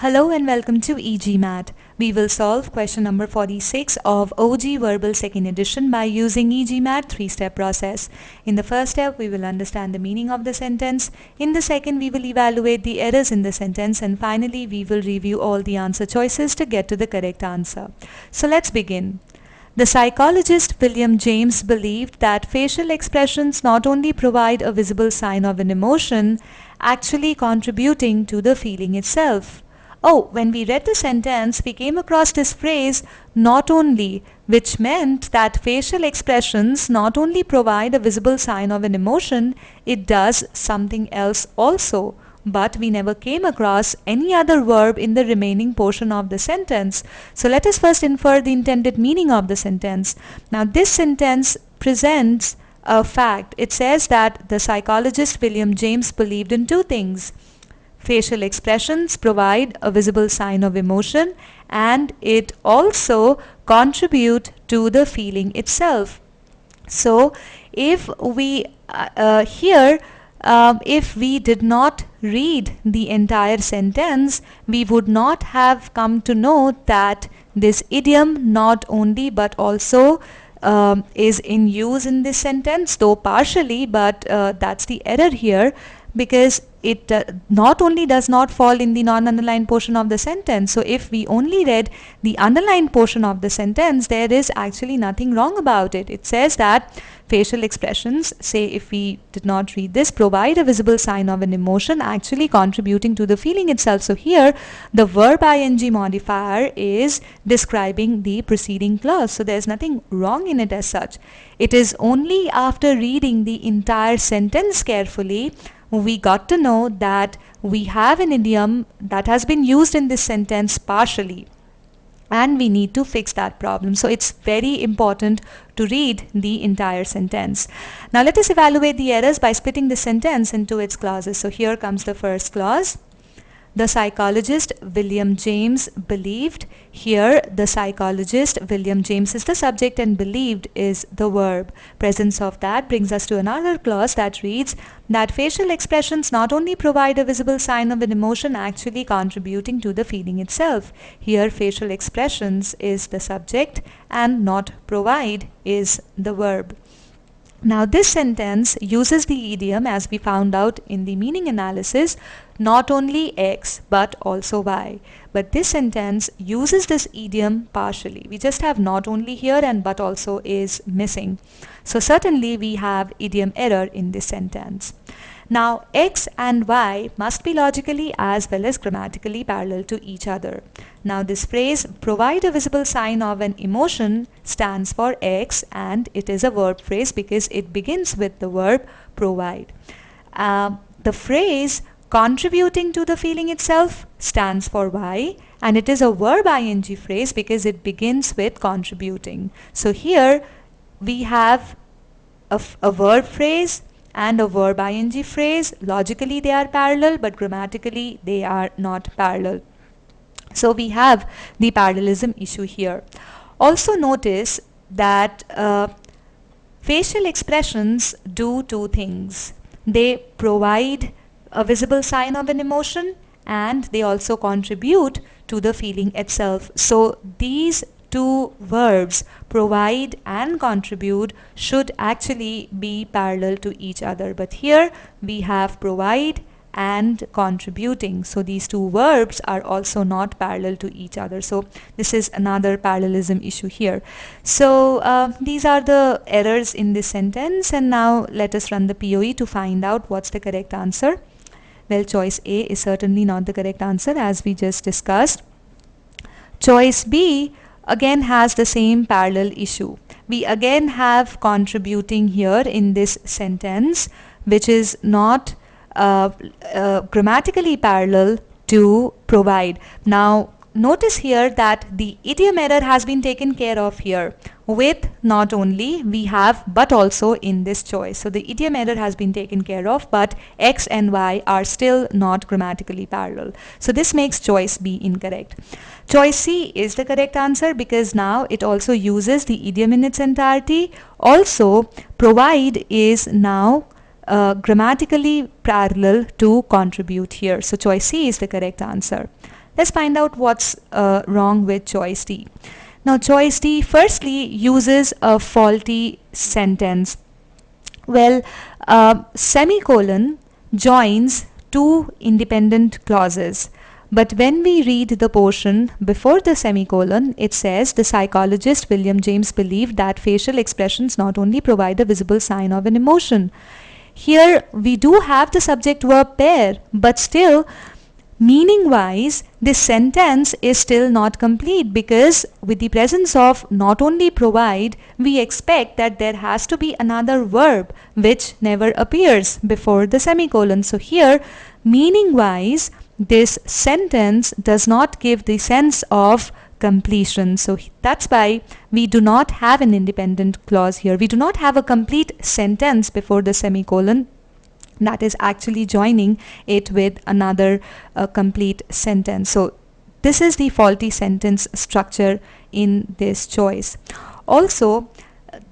Hello and welcome to e-GMAT. We will solve question number 46 of OG Verbal Second Edition by using e-GMAT 3-step process. In the first step, we will understand the meaning of the sentence. In the second, we will evaluate the errors in the sentence. And finally, we will review all the answer choices to get to the correct answer. So let's begin. The psychologist William James believed that facial expressions not only provide a visible sign of an emotion, actually contributing to the feeling itself. Oh, when we read the sentence, we came across this phrase, not only, which meant that facial expressions not only provide a visible sign of an emotion, it does something else also. But we never came across any other verb in the remaining portion of the sentence. So let us first infer the intended meaning of the sentence. Now this sentence presents a fact. It says that the psychologist William James believed in two things. Facial expressions provide a visible sign of emotion and it also contribute to the feeling itself. So if we if we did not read the entire sentence, we would not have come to know that this idiom not only but also is in use in this sentence, though partially, but that's the error here, because it not only does not fall in the non-underlined portion of the sentence. So if we only read the underlined portion of the sentence, there is actually nothing wrong about it. It says that facial expressions, say if we did not read this, provide a visible sign of an emotion actually contributing to the feeling itself. So here the verb ing modifier is describing the preceding clause. So there's nothing wrong in it as such. It is only after reading the entire sentence carefully we got to know that we have an idiom that has been used in this sentence partially, and we need to fix that problem. So it's very important to read the entire sentence. Now let us evaluate the errors by splitting the sentence into its clauses. So here comes the first clause. The psychologist William James believed. Here the psychologist William James is the subject and believed is the verb. Presence of that brings us to another clause that reads that facial expressions not only provide a visible sign of an emotion actually contributing to the feeling itself. Here facial expressions is the subject and not provide is the verb. Now this sentence uses the idiom, as we found out in the meaning analysis, not only X but also Y. But this sentence uses this idiom partially. We just have not only here and but also is missing. So certainly we have idiom error in this sentence. Now X and Y must be logically as well as grammatically parallel to each other. Now this phrase, provide a visible sign of an emotion, stands for X, and it is a verb phrase because it begins with the verb provide. The phrase contributing to the feeling itself stands for Y, and it is a verb ing phrase because it begins with contributing. So here we have a verb phrase and a verb ing phrase. Logically they are parallel, but grammatically they are not parallel. So we have the parallelism issue here. Also notice that facial expressions do two things. They provide a visible sign of an emotion and they also contribute to the feeling itself. So these two verbs, provide and contribute, should actually be parallel to each other. But here we have provide and contributing. So these two verbs are also not parallel to each other. So this is another parallelism issue here. So these are the errors in this sentence, and now let us run the POE to find out what's the correct answer. Well, choice A is certainly not the correct answer, as we just discussed. Choice B again has the same parallel issue. We again have contributing here in this sentence, which is not grammatically parallel to provide. Now notice here that the idiom error has been taken care of here. With not only, we have but also in this choice. So the idiom error has been taken care of, but X and Y are still not grammatically parallel. So this makes choice B incorrect. Choice C is the correct answer because now it also uses the idiom in its entirety. Also, provide is now grammatically parallel to contribute here. So choice C is the correct answer. Let's find out what's wrong with choice D. Now choice D firstly uses a faulty sentence. Well, semicolon joins two independent clauses. But when we read the portion before the semicolon, it says the psychologist William James believed that facial expressions not only provide a visible sign of an emotion. Here we do have the subject verb pair, but still meaning wise this sentence is still not complete, because with the presence of not only provide, we expect that there has to be another verb which never appears before the semicolon. So here meaning wise this sentence does not give the sense of completion. So that's why we do not have an independent clause here. We do not have a complete sentence before the semicolon that is actually joining it with another complete sentence. So this is the faulty sentence structure in this choice. Also,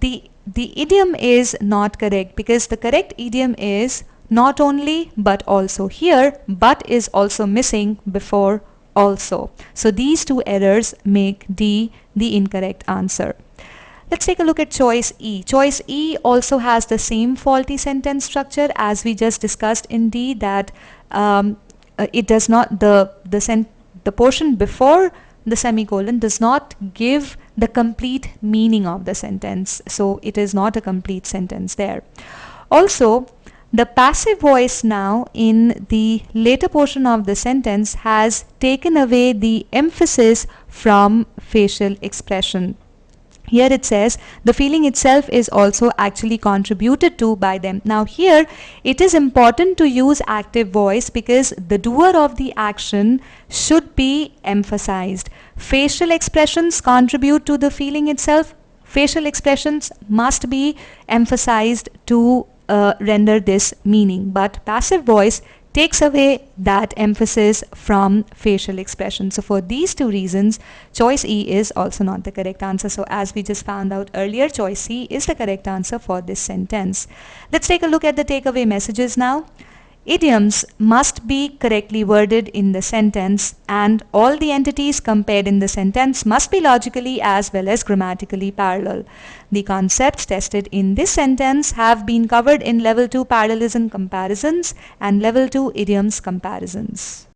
the idiom is not correct, because the correct idiom is not only but also. Here but is also missing before also. So these two errors make D the incorrect answer. Let's take a look at choice E. Choice E also has the same faulty sentence structure as we just discussed in D, that it does not, the portion before the semicolon does not give the complete meaning of the sentence. So it is not a complete sentence there. Also, the passive voice now in the later portion of the sentence has taken away the emphasis from facial expression. Here it says the feeling itself is also actually contributed to by them. Now here it is important to use active voice, because the doer of the action should be emphasized. Facial expressions contribute to the feeling itself. Facial expressions must be emphasized to render this meaning, but passive voice takes away that emphasis from facial expression. So for these two reasons, choice E is also not the correct answer. So as we just found out earlier, choice C is the correct answer for this sentence. Let's take a look at the takeaway messages now. Idioms must be correctly worded in the sentence, and all the entities compared in the sentence must be logically as well as grammatically parallel. The concepts tested in this sentence have been covered in level 2 parallelism comparisons and level 2 idioms comparisons.